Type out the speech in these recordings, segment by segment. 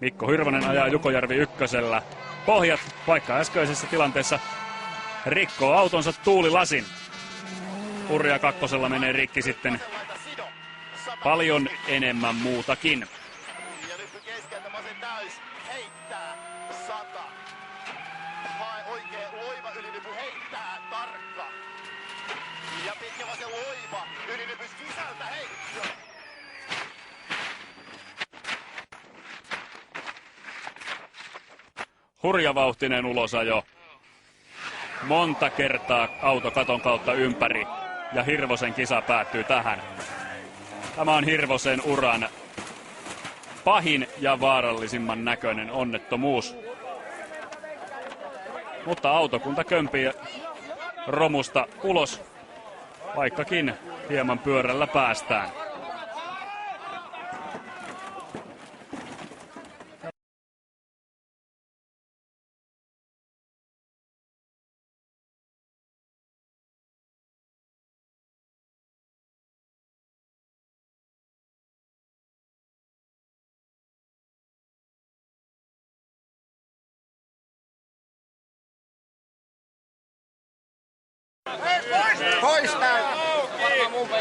Mikko Hirvonen ajaa Jukojärvi ykkösellä pohjat, vaikka äskeisessä tilanteessa rikkoo autonsa tuulilasin. Urja kakkosella menee rikki sitten paljon enemmän muutakin. Hurjavauhtinen ulosajo. Monta kertaa auto katon kautta ympäri ja Hirvosen kisa päättyy tähän. Tämä on Hirvosen uran pahin ja vaarallisimman näköinen onnettomuus. Mutta autokunta kömpii romusta ulos, vaikkakin hieman pyörällä päästään. Pois näin!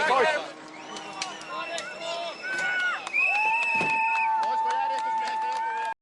Pois!